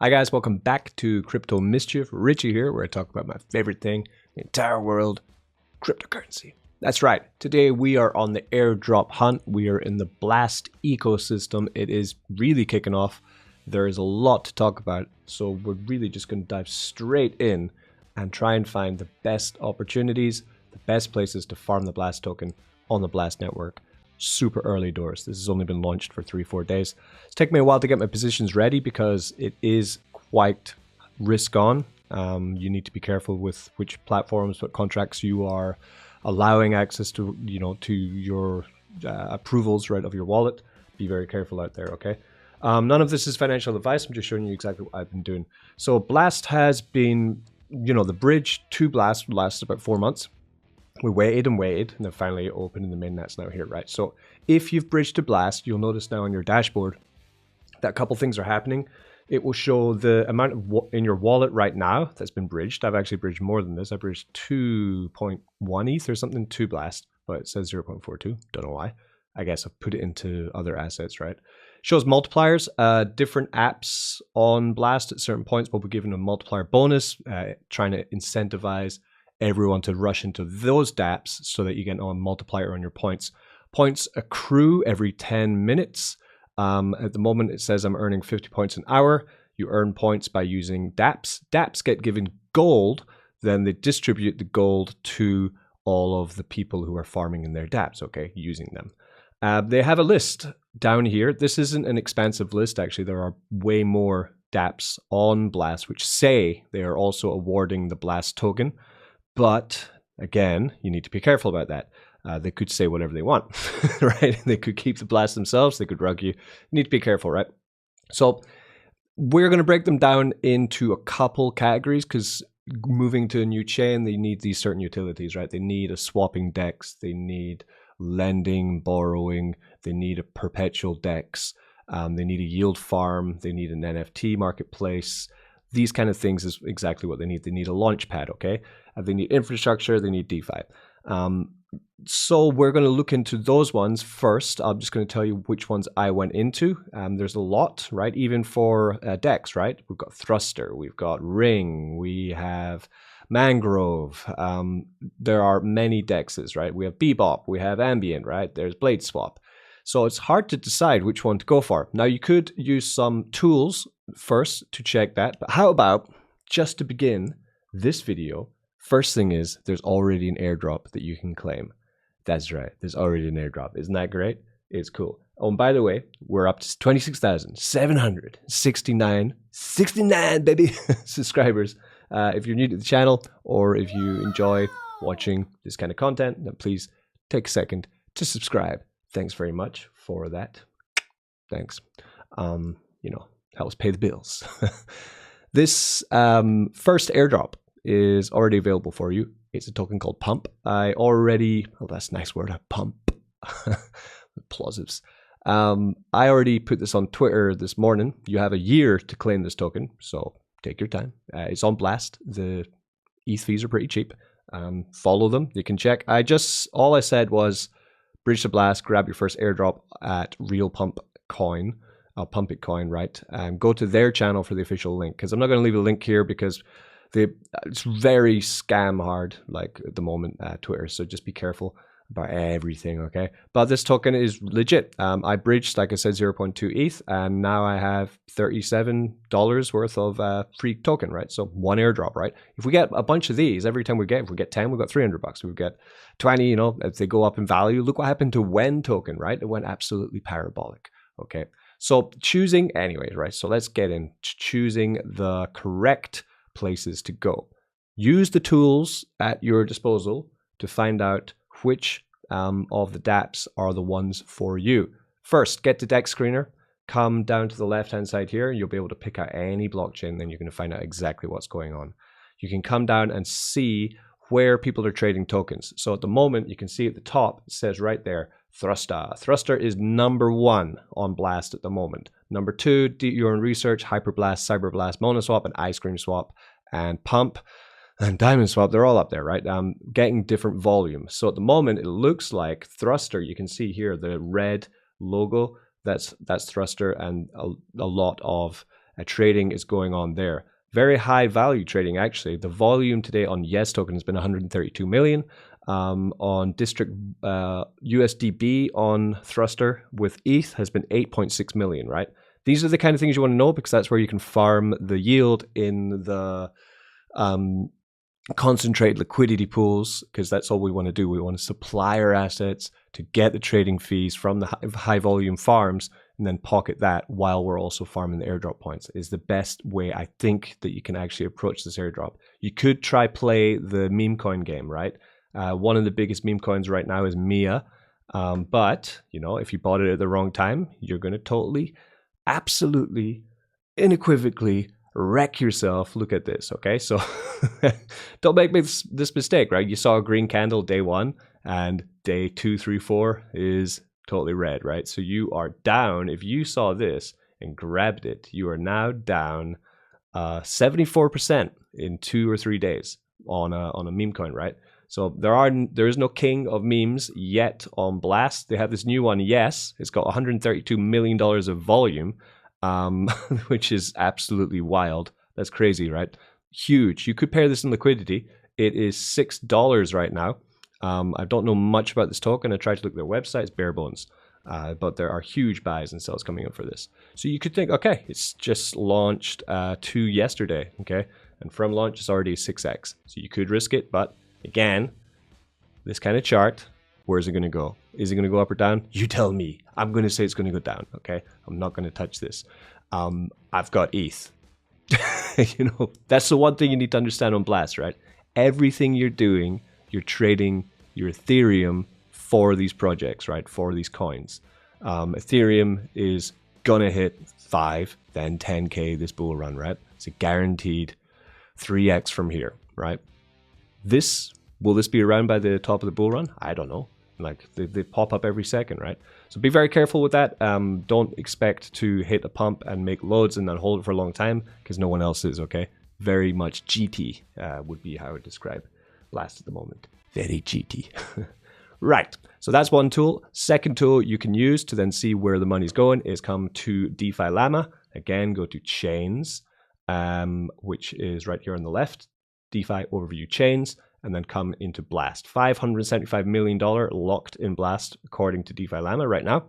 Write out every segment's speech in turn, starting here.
Hi guys, welcome back to Crypto Mischief. Richie here, where I talk about my favorite thing, the entire world, cryptocurrency. That's right, today we are on the airdrop hunt. We are in the Blast ecosystem. It is really kicking off. There is a lot to talk about, so we're really just going to dive straight in and try and find the best opportunities, the best places to farm the Blast token on the Blast network. Super early doors. This has only been launched for 3-4 days. It's taken me a while to get my positions ready because it is quite risk on. You need to be careful with which platforms, what contracts you are allowing access to, to your approvals, right, of your wallet. Be very careful out there, okay? None of this is financial advice. I'm just showing you exactly what I've been doing. So Blast has been, the bridge to Blast lasted about 4 months. We waited and waited, and then finally it opened, and the mainnet's now here, right? So if you've bridged to Blast, you'll notice now on your dashboard that a couple things are happening. It will show the amount of in your wallet right now that's been bridged. I've actually bridged more than this. I bridged 2.1 ETH or something to Blast, but it says 0.42. Don't know why. I guess I've put it into other assets, right? Shows multipliers. Different apps on Blast at certain points will be given a multiplier bonus, trying to incentivize everyone to rush into those dApps so that you get a multiplier on your points. Points accrue every 10 minutes. At the moment, it says I'm earning 50 points an hour. You earn points by using dApps. dApps get given gold, then they distribute the gold to all of the people who are farming in their dApps, okay, using them. They have a list down here. This isn't an expansive list, actually. There are way more dApps on Blast which say they are also awarding the Blast token. But again, you need to be careful about that. They could say whatever they want, right? They could keep the Blast themselves. They could rug you. You need to be careful, right? So we're going to break them down into a couple categories because moving to a new chain, they need these certain utilities, right? They need a swapping DEX. They need lending, borrowing. They need a perpetual DEX. They need a yield farm. They need an NFT marketplace. These kind of things is exactly what they need. They need a launch pad, okay? They need infrastructure, they need DeFi. So we're going to look into those ones first. I'm just going to tell you which ones I went into. There's a lot, right? Even for DEX, right? We've got Thruster, we've got Ring, we have Mangrove. There are many DEXs, right? We have Bebop, we have Ambient, right? There's Blade Swap. So it's hard to decide which one to go for. Now you could use some tools first to check that, but how about just to begin this video, first thing is there's already an airdrop that you can claim. That's right, there's already an airdrop. Isn't that great? It's cool. Oh, and by the way, we're up to 26,769 baby subscribers. If you're new to the channel or if you enjoy watching this kind of content, then please take a second to subscribe. Thanks very much for that. Thanks. Helps pay the bills. This first airdrop is already available for you. It's a token called Pump. That's a nice word, Pump. Plosives. I already put this on Twitter this morning. You have a year to claim this token, so take your time. It's on Blast. The ETH fees are pretty cheap. Follow them. You can check. All I said was bridge to Blast, grab your first airdrop at Real Pump Coin. Pump It Coin, right? Go to their channel for the official link, because I'm not going to leave a link here because it's very scam hard, like at the moment, Twitter. So just be careful about everything, okay? But this token is legit. I bridged, like I said, 0.2 ETH, and now I have $37 worth of free token, right? So one airdrop, right? If we get a bunch of these, every time if we get 10, we've got $300. We get 20, if they go up in value. Look what happened to When token, right? It went absolutely parabolic, okay? So choosing, anyways, right? So let's get into choosing the correct places to go. Use the tools at your disposal to find out which of the dApps are the ones for you. First, get to DEX Screener. Come down to the left-hand side here. You'll be able to pick out any blockchain. Then you're going to find out exactly what's going on. You can come down and see where people are trading tokens. So at the moment, you can see at the top, it says right there, Thruster. Thruster is #1 on Blast at the moment. Number 2, Your Research, Hyperblast, Cyberblast, Monoswap, and Ice Cream Swap, and Pump, and Diamond Swap. They're all up there, right? Getting different volume. So at the moment, it looks like Thruster. You can see here the red logo. That's Thruster, and a lot of trading is going on there. Very high value trading, actually. The volume today on Yes token has been 132 million. On District USDB on Thruster with ETH has been 8.6 million, right? These are the kind of things you want to know because that's where you can farm the yield in the concentrate liquidity pools, because that's all we want to do. We want to supply our assets to get the trading fees from the high volume farms and then pocket that while we're also farming the airdrop points is the best way I think that you can actually approach this airdrop. You could try play the meme coin game, right? One of the biggest meme coins right now is Mia. But, you know, if you bought it at the wrong time, you're going to totally, absolutely, unequivocally wreck yourself. Look at this, okay? So don't make this mistake, right? You saw a green candle day 1 and day 2, 3, 4 is totally red, right? So you are down. If you saw this and grabbed it, you are now down 74% in 2 or 3 days on a meme coin, right? So there is no king of memes yet on Blast. They have this new one, Yes. It's got $132 million of volume, which is absolutely wild. That's crazy, right? Huge. You could pair this in liquidity. It is $6 right now. I don't know much about this token. I tried to look at their website. It's bare bones. But there are huge buys and sells coming up for this. So you could think, okay, it's just launched yesterday, okay? And from launch, it's already 6x. So you could risk it, but again, this kind of chart, where's it going to go? Is it going to go up or down? You tell me. I'm going to say it's going to go down, okay? I'm not going to touch this. I've got ETH. You know, that's the one thing you need to understand on Blast, right? Everything you're doing, you're trading your Ethereum for these projects, right? For these coins. Ethereum is going to hit 5, then 10K this bull run, right? It's a guaranteed 3x from here, right? Will this be around by the top of the bull run? I don't know. Like they pop up every second, right? So be very careful with that. Don't expect to hit a pump and make loads and then hold it for a long time because no one else is, okay? Very much GT would be how I would describe Blast at the moment. Very GT. Right. So that's one tool. Second tool you can use to then see where the money's going is come to DeFi Llama. Again, go to Chains, which is right here on the left. DeFi Overview Chains, and then come into Blast. $575 million locked in Blast, according to DeFi Llama right now.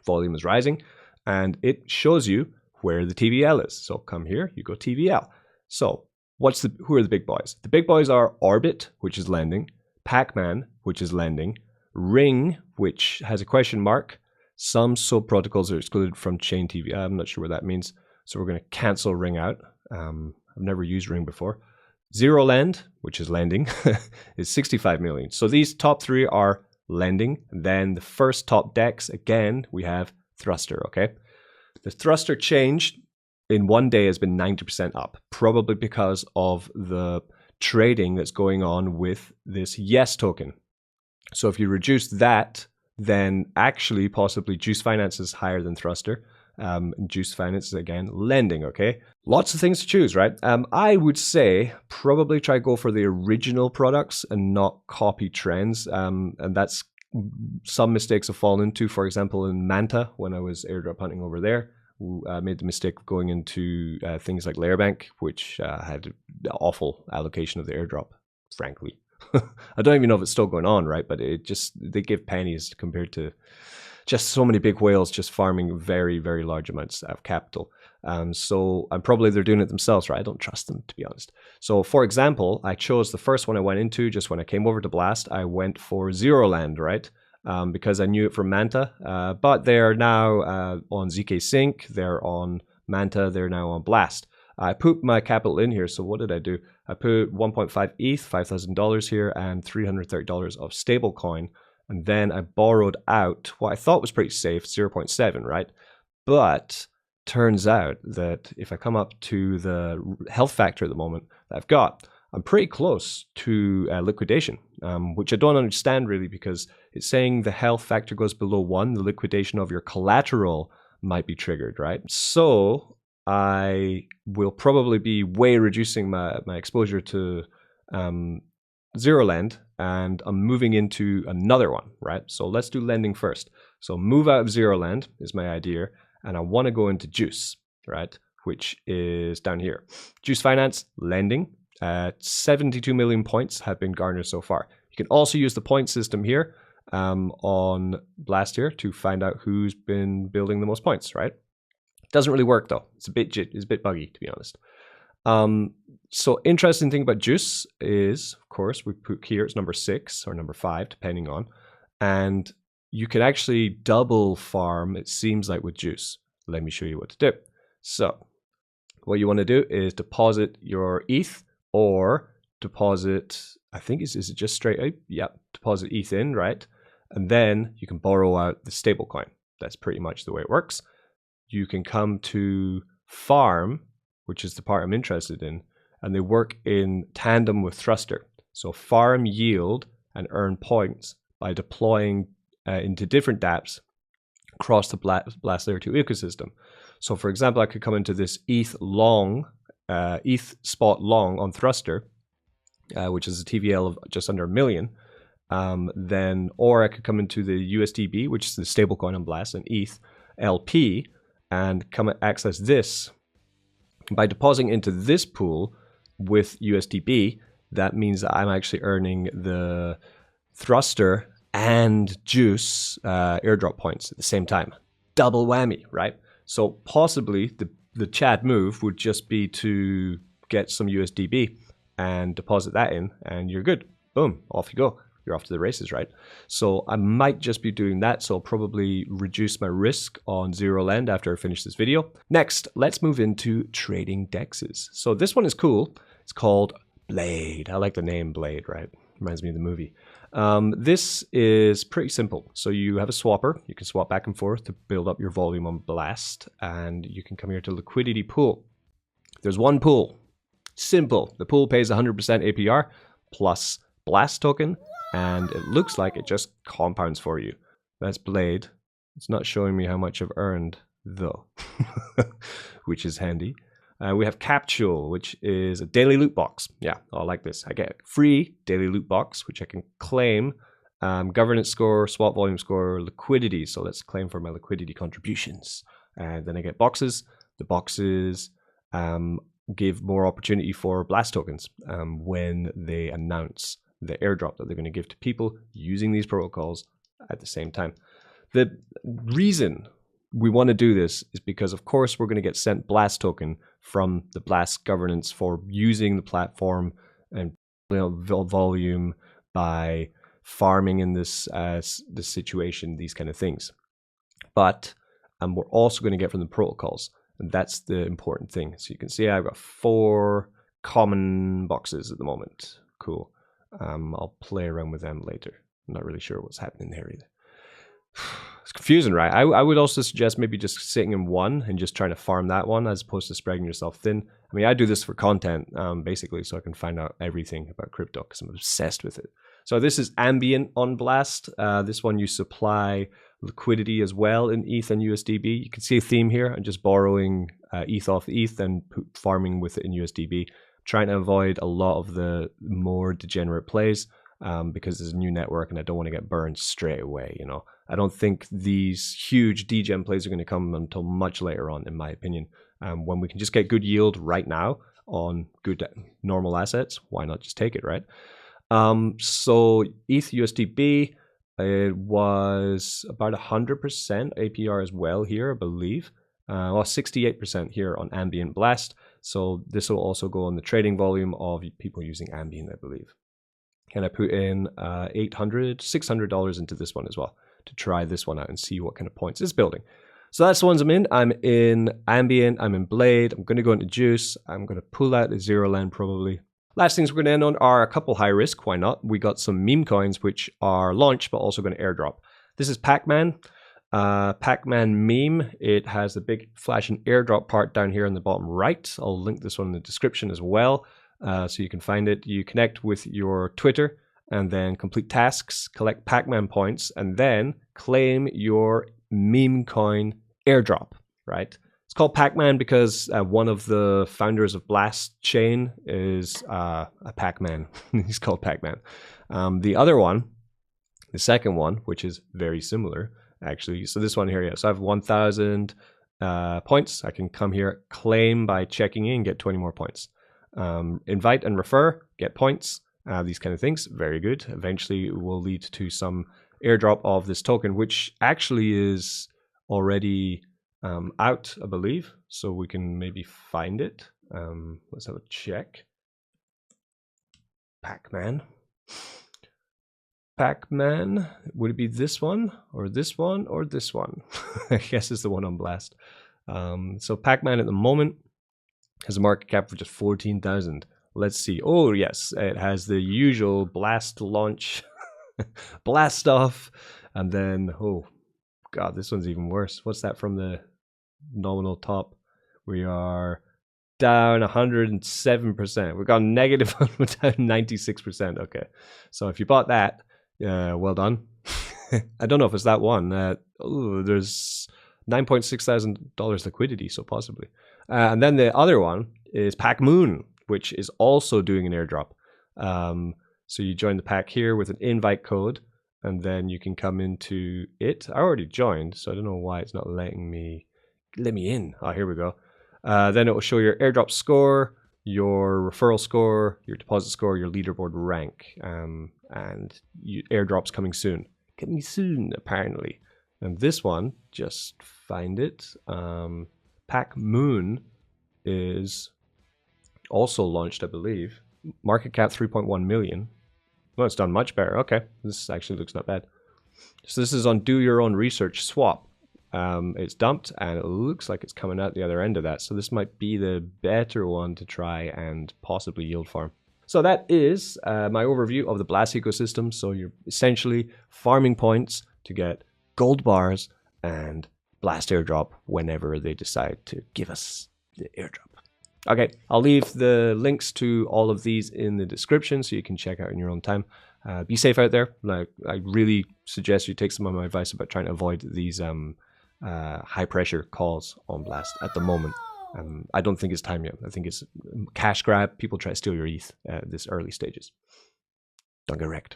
Volume is rising, and it shows you where the TVL is. So come here, you go TVL. So who are the big boys? The big boys are Orbit, which is lending, Pacman, which is lending, Ring, which has a question mark. Some sub protocols are excluded from Chain TV. I'm not sure what that means. So we're going to cancel Ring out. I've never used Ring before. Zero Lend, which is lending, is 65 million. So these top 3 are lending. Then the first top DEX, again, we have Thruster, okay? The Thruster change in 1 day has been 90% up, probably because of the trading that's going on with this Yes token. So if you reduce that, then actually possibly Juice Finance is higher than Thruster. Juice Finance is again lending, okay? Lots of things to choose, right? I would say probably try go for the original products and not copy trends. And that's some mistakes I've fallen into. For example, in Manta, when I was airdrop hunting over there, I made the mistake of going into things like Lairbank, which had the awful allocation of the airdrop, frankly. I don't even know if it's still going on, right? But they give pennies compared to just so many big whales just farming very, very large amounts of capital. So probably they're doing it themselves, right? I don't trust them, to be honest. So for example, I chose the first one I went into just when I came over to Blast. I went for Zero Land, right? Because I knew it from Manta. But they're now on ZK Sync. They're on Manta. They're now on Blast. I put my capital in here. So what did I do? I put 1.5 ETH, $5,000 here, and $330 of stablecoin. And then I borrowed out what I thought was pretty safe, 0.7, right? But turns out that if I come up to the health factor at the moment that I've got, I'm pretty close to liquidation, which I don't understand really because it's saying the health factor goes below 1, the liquidation of your collateral might be triggered, right? So I will probably be way reducing my exposure to Zero Lend, and I'm moving into another one, right? So let's do lending first. So move out of Zero Lend is my idea, and I want to go into Juice, right? which is down here. Juice Finance, lending. 72 million points have been garnered so far. You can also use the point system here on Blast here to find out who's been building the most points, right? Doesn't really work though. It's a bit buggy, to be honest. So interesting thing about Juice is, of course, we put here it's number 6 or number 5, depending on, and you can actually double farm, it seems like, with Juice. Let me show you what to do. So what you want to do is deposit your ETH, or deposit, I think is it just straight out? Yep, deposit ETH in, right? And then you can borrow out the stablecoin. That's pretty much the way it works. You can come to farm, which is the part I'm interested in, and they work in tandem with Thruster. So farm, yield, and earn points by deploying into different dApps across the Blast Layer 2 ecosystem. So for example, I could come into this ETH spot long on Thruster, which is a TVL of just under 1 million. Or I could come into the USDB, which is the stablecoin on Blast, and ETH LP, and come and access this. By depositing into this pool with USDB, that means that I'm actually earning the Thruster and Juice airdrop points at the same time. Double whammy, right? So possibly the Chad move would just be to get some USDB and deposit that in, and you're good. Boom, off you go. You're off to the races, right? So I might just be doing that, so I'll probably reduce my risk on zero lend after I finish this video. Next, let's move into trading dexes. So this one is cool. It's called Blade. I like the name Blade, right? Reminds me of the movie. This is pretty simple. So you have a swapper. You can swap back and forth to build up your volume on Blast, and you can come here to liquidity pool. There's one pool. Simple. The pool pays 100% APR plus Blast token, and it looks like it just compounds for you. That's Blade. It's not showing me how much I've earned though, which is handy. We have Capsule, which is a daily loot box. Yeah, I like this. I get a free daily loot box, which I can claim. Governance score, swap volume score, liquidity. So let's claim for my liquidity contributions. And then I get boxes. The boxes give more opportunity for Blast tokens when they announce the airdrop that they're going to give to people using these protocols at the same time. The reason we want to do this is because, of course, we're going to get sent Blast token from the Blast governance for using the platform and volume by farming in this this situation, these kind of things. But we're also going to get from the protocols, and that's the important thing. So you can see I've got 4 common boxes at the moment. Cool. I'll play around with them later. I'm not really sure what's happening there either. It's confusing, right? I would also suggest maybe just sitting in one and just trying to farm that one as opposed to spreading yourself thin. I mean, I do this for content, basically, so I can find out everything about crypto because I'm obsessed with it. So this is Ambient on Blast. This one you supply liquidity as well in ETH and USDB. You can see a theme here. I'm just borrowing ETH off ETH and farming with it in USDB. Trying to avoid a lot of the more degenerate plays because there's a new network and I don't want to get burned straight away. You know, I don't think these huge degen plays are going to come until much later on, in my opinion. When we can just get good yield right now on good normal assets, why not just take it, right? So ETH USDB, it was about 100% APR as well here, I believe. Well, 68% here on Ambient Blast. So this will also go on the trading volume of people using Ambient, I believe. And I put in $600 into this one as well to try this one out and see what kind of points it's building. So that's the ones I'm in. I'm in Ambient, I'm in Blade, I'm going to go into Juice, I'm going to pull out a zero land probably. Last things we're going to end on are a couple high risk, why not? We got some meme coins which are launched but also going to airdrop. This is Pacman. Pacman meme. It has the big flashing airdrop part down here on the bottom right. I'll link this one in the description as well, so you can find it. You connect with your Twitter and then complete tasks, collect Pacman points, and then claim your meme coin airdrop, right? It's called Pacman because one of the founders of Blast Chain is a Pacman. He's called Pacman. The other one, the second one, which is very similar, actually. So this one here, yeah. So I have 1,000 points. I can come here, claim by checking in, get 20 more points. Invite and refer, get points. These kind of things, very good. Eventually will lead to some airdrop of this token, which actually is already out, I believe. So we can maybe find it. Let's have a check. Pacman. Pacman, would it be this one or this one or this one? I guess it's the one on Blast. So Pacman at the moment has a market cap for just 14,000. Let's see. Oh yes, it has the usual Blast launch, blast off, and then oh god, this one's even worse. What's that from the nominal top? We are down 107%. We've gone negative, we're down 96%. Okay, so if you bought that, well done. I don't know if it's that one. There's $9.6 thousand liquidity, so possibly. And then the other one is Pacmoon, which is also doing an airdrop. So you join the pack here with an invite code, and then you can come into it. I already joined, so I don't know why it's not letting me. Let me in. Oh, here we go. Then it will show your airdrop score, your referral score, your deposit score, your leaderboard rank, and airdrops coming soon. Coming soon, apparently. And this one, just find it. Pacmoon is also launched, I believe. Market cap 3.1 million. Well, it's done much better. Okay, this actually looks not bad. So this is on Do Your Own Research Swap. It's dumped and it looks like it's coming out the other end of that. So this might be the better one to try and possibly yield farm. So that is my overview of the Blast ecosystem. So you're essentially farming points to get gold bars and Blast airdrop whenever they decide to give us the airdrop. Okay, I'll leave the links to all of these in the description so you can check out in your own time. Be safe out there. Like, I really suggest you take some of my advice about trying to avoid these high pressure calls on Blast at the moment. I don't think it's time yet. I think it's cash grab. People try to steal your ETH at this early stages. Don't get wrecked.